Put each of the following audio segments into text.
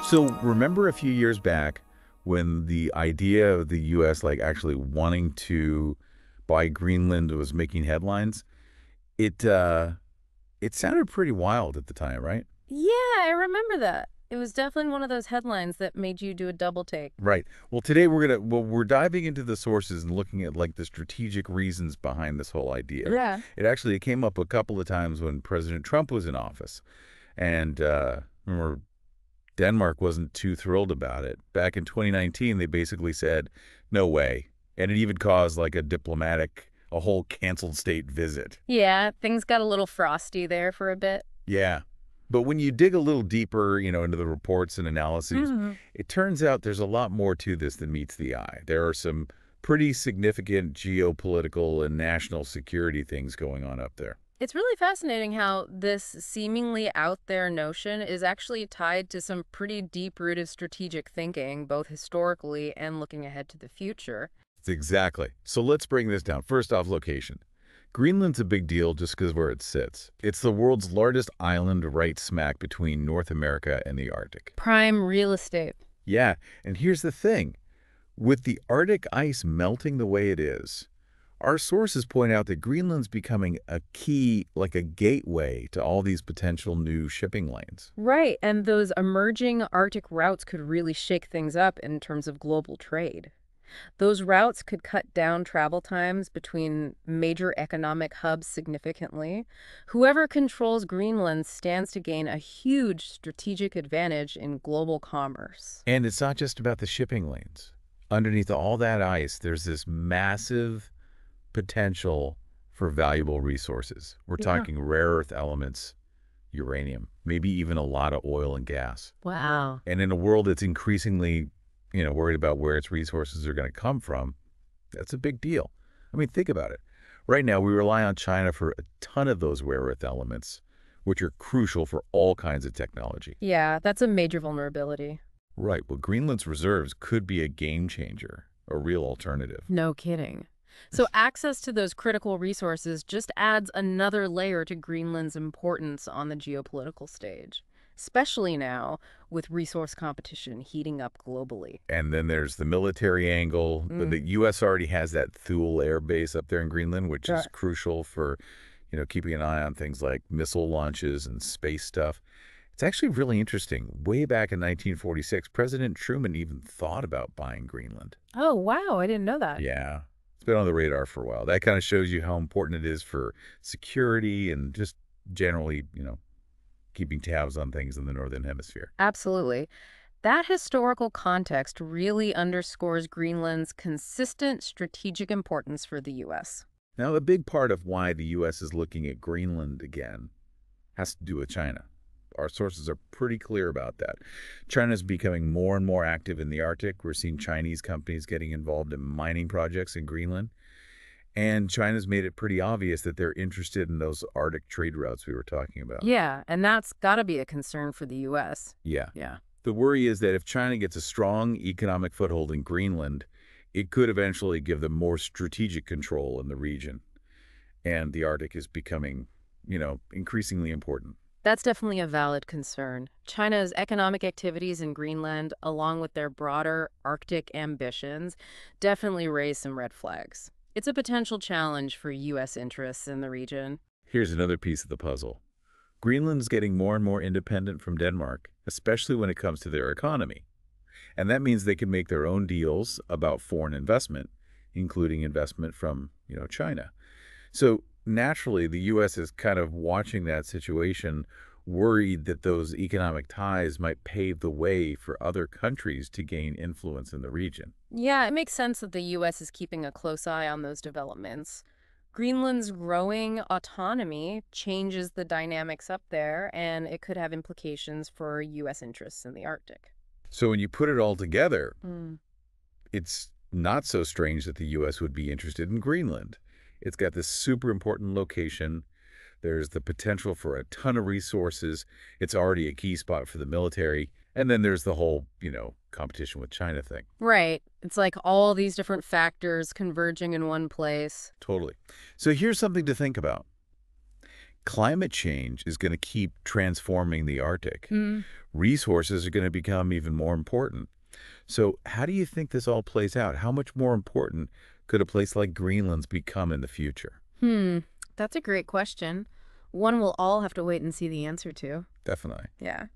So remember a few years back when the idea of the U.S. actually wanting to buy Greenland was making headlines? It sounded pretty wild at the time, right? Yeah, I remember that. It was definitely one of those headlines that made you do a double take. Right. Well, today we're diving into the sources and looking at the strategic reasons behind this whole idea. Yeah. It came up a couple of times when President Trump was in office, and remember Denmark wasn't too thrilled about it. Back in 2019, they basically said, no way. And it even caused a whole canceled state visit. Yeah, things got a little frosty there for a bit. Yeah. But when you dig a little deeper, into the reports and analyses, it turns out there's a lot more to this than meets the eye. There are some pretty significant geopolitical and national security things going on up there. It's really fascinating how this seemingly out there notion is actually tied to some pretty deep-rooted strategic thinking, both historically and looking ahead to the future. Exactly. So let's bring this down. First off, location. Greenland's a big deal just because where it sits. It's the world's largest island right smack between North America and the Arctic. Prime real estate. Yeah, and here's the thing. With the Arctic ice melting the way it is, our sources point out that Greenland's becoming a key, a gateway to all these potential new shipping lanes. Right, and those emerging Arctic routes could really shake things up in terms of global trade. Those routes could cut down travel times between major economic hubs significantly. Whoever controls Greenland stands to gain a huge strategic advantage in global commerce. And it's not just about the shipping lanes. Underneath all that ice, there's this massive potential for valuable resources. We're talking rare earth elements, uranium, maybe even a lot of oil and gas. Wow. And in a world that's increasingly worried about where its resources are going to come from, that's a big deal. I mean, think about it. Right now, we rely on China for a ton of those rare earth elements, which are crucial for all kinds of technology. Yeah, that's a major vulnerability. Right. Well, Greenland's reserves could be a game changer, a real alternative. No kidding. So access to those critical resources just adds another layer to Greenland's importance on the geopolitical stage, especially now with resource competition heating up globally. And then there's the military angle. The U.S. already has that Thule air base up there in Greenland, which is crucial for, keeping an eye on things like missile launches and space stuff. It's actually really interesting. Way back in 1946, President Truman even thought about buying Greenland. Oh, wow. I didn't know that. Yeah. It's been on the radar for a while. That kind of shows you how important it is for security and just generally, keeping tabs on things in the Northern Hemisphere. Absolutely. That historical context really underscores Greenland's consistent strategic importance for the U.S. Now, a big part of why the U.S. is looking at Greenland again has to do with China. Our sources are pretty clear about that. China's becoming more and more active in the Arctic. We're seeing Chinese companies getting involved in mining projects in Greenland. And China's made it pretty obvious that they're interested in those Arctic trade routes we were talking about. Yeah, and that's got to be a concern for the U.S. Yeah. Yeah. The worry is that if China gets a strong economic foothold in Greenland, it could eventually give them more strategic control in the region. And the Arctic is becoming, increasingly important. That's definitely a valid concern. China's economic activities in Greenland, along with their broader Arctic ambitions, definitely raise some red flags. It's a potential challenge for U.S. interests in the region. Here's another piece of the puzzle. Greenland's getting more and more independent from Denmark, especially when it comes to their economy. And that means they can make their own deals about foreign investment, including investment from, China. So naturally, the U.S. is kind of watching that situation, worried that those economic ties might pave the way for other countries to gain influence in the region. Yeah, it makes sense that the U.S. is keeping a close eye on those developments. Greenland's growing autonomy changes the dynamics up there, and it could have implications for U.S. interests in the Arctic. So when you put it all together, it's not so strange that the U.S. would be interested in Greenland. It's got this super important location. There's the potential for a ton of resources. It's already a key spot for the military. And then there's the whole, competition with China thing. Right. It's like all these different factors converging in one place. Totally. So here's something to think about. Climate change is going to keep transforming the Arctic. Mm. Resources are going to become even more important. So how do you think this all plays out? How much more important could a place like Greenland's become in the future? That's a great question. One we'll all have to wait and see the answer to. Definitely. Yeah.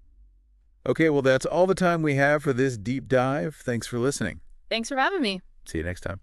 Okay, well, that's all the time we have for this deep dive. Thanks for listening. Thanks for having me. See you next time.